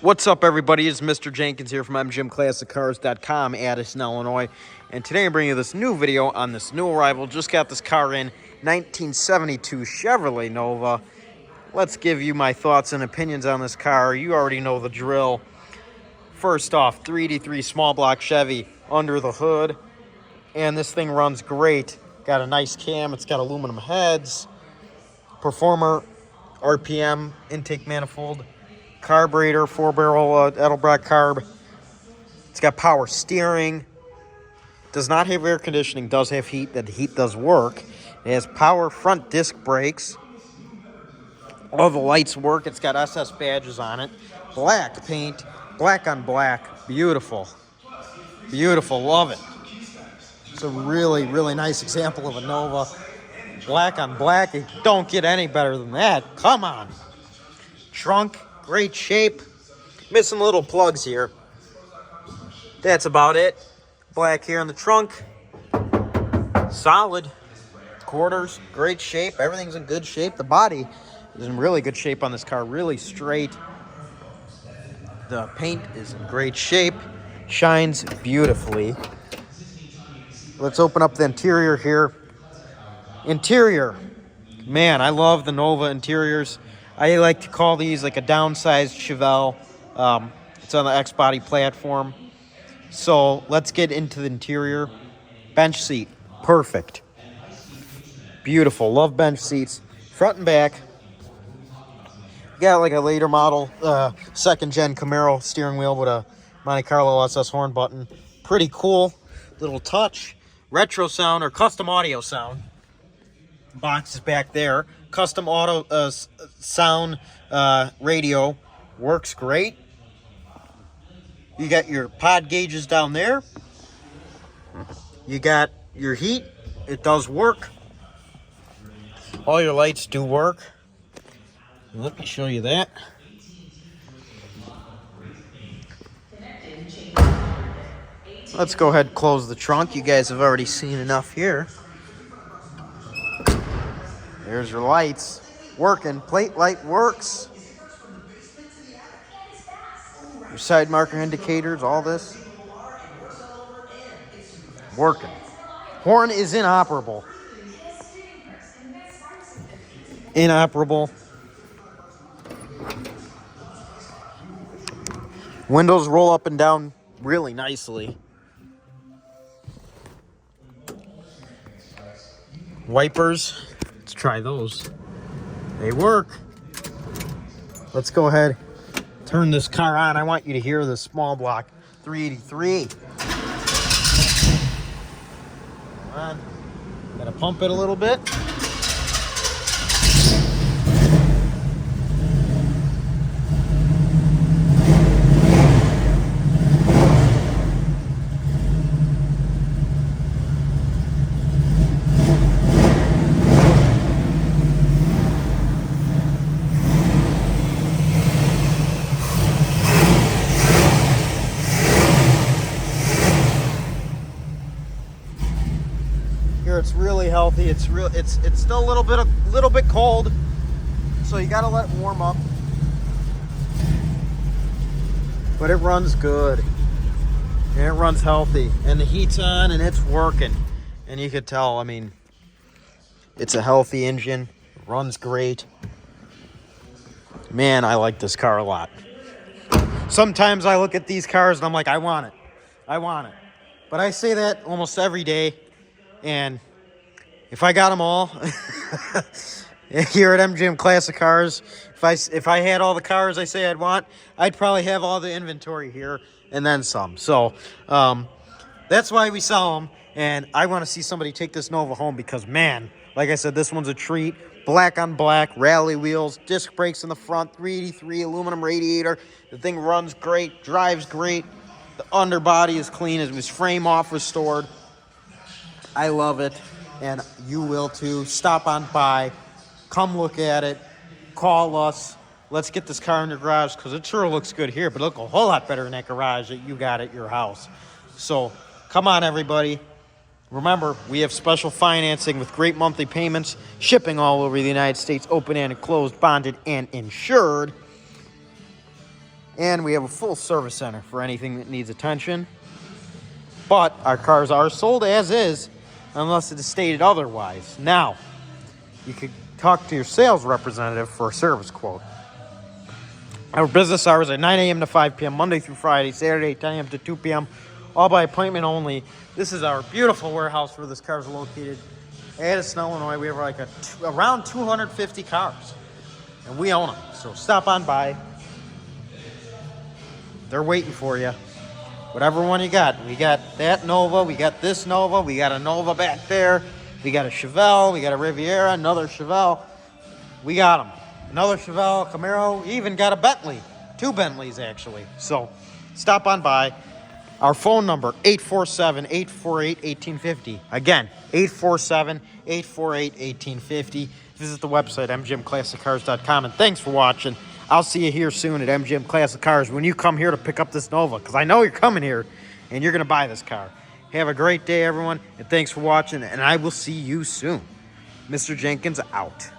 What's up, everybody? It's Mr. Jenkins here from mgmclassiccars.com, Addison, Illinois. And today I'm bringing you this new video on this new arrival. Just got this car in, 1972 Chevrolet Nova. Let's give you my thoughts and opinions on this car. You already know the drill. First off, 383 small block Chevy under the hood. And this thing runs great. Got a nice cam. It's got aluminum heads. Performer, RPM, intake manifold. Carburetor, 4-barrel Edelbrock carb. It's got power steering. Does not have air conditioning. Does have heat. That heat does work. It has power front disc brakes. All the lights work. It's got SS badges on it. Black paint. Black on black. Beautiful. Beautiful. Love it. It's a really, really nice example of a Nova. Black on black. You don't get any better than that. Come on. Trunk. Great shape. Missing little plugs here. That's about it. Black here in the trunk. Solid. Quarters. Great shape. Everything's in good shape. The body is in really good shape on this car. Really straight. The paint is in great shape. Shines beautifully. Let's open up the interior here. Interior. Man, I love the Nova interiors. I like to call these like a downsized Chevelle. It's on the X-Body platform. So let's get into the interior. Bench seat, perfect. Beautiful, love bench seats. Front and back. Got like a later model, second gen Camaro steering wheel with a Monte Carlo SS horn button. Pretty cool, little touch. Retro sound or custom audio sound. Box is back there. Custom auto sound radio works great. You got your pod gauges down there. You got your heat. It does work. All your lights do work. Let me show you that. Let's go ahead and close the trunk. You guys have already seen enough here. There's your lights. Working. Plate light works. Your side marker indicators, all this. Working. Horn is inoperable. Inoperable. Windows roll up and down really nicely. Wipers. Let's try those. They work. Let's go ahead, turn this car on. I want you to hear the small block 383. Come on. Gotta pump it a little bit. It's really healthy. It's still a little bit cold, so you gotta let it warm up. But it runs good, and it runs healthy, and the heat's on, and it's working. And you could tell. I mean, it's a healthy engine. It runs great. Man, I like this car a lot. Sometimes I look at these cars and I'm like, I want it. I want it. But I say that almost every day. And if I got them all here at MGM Classic Cars, if I had all the cars I say I'd want, I'd probably have all the inventory here and then some. So that's why we sell them. And I want to see somebody take this Nova home because, man, like I said, this one's a treat. Black on black, rally wheels, disc brakes in the front, 383 aluminum radiator. The thing runs great, drives great. The underbody is clean. His frame off restored. I love it, and you will too. Stop on by, come look at it, call us. Let's get this car in your garage because it sure looks good here, but it'll look a whole lot better in that garage that you got at your house. So come on, everybody. Remember, we have special financing with great monthly payments, shipping all over the United States, open and closed, bonded and insured. And we have a full service center for anything that needs attention. But our cars are sold as is, unless it is stated otherwise. Now, you could talk to your sales representative for a service quote. Our business hours are 9 a.m. to 5 p.m. Monday through Friday, Saturday 10 a.m. to 2 p.m. All by appointment only. This is our beautiful warehouse where this car is located. Addison, Illinois. We have like around 250 cars, and we own them. So stop on by. They're waiting for you. Whatever one you got. We got that Nova. We got this Nova. We got a Nova back there. We got a Chevelle. We got a Riviera. Another Chevelle. We got them. Another Chevelle, Camaro. Even got a Bentley. 2 Bentleys, actually. So stop on by. Our phone number, 847-848-1850. Again, 847-848-1850. Visit the website, mgmclassiccars.com. And thanks for watching. I'll see you here soon at MGM Classic Cars when you come here to pick up this Nova, because I know you're coming here and you're going to buy this car. Have a great day, everyone, and thanks for watching, and I will see you soon. Mr. Jenkins out.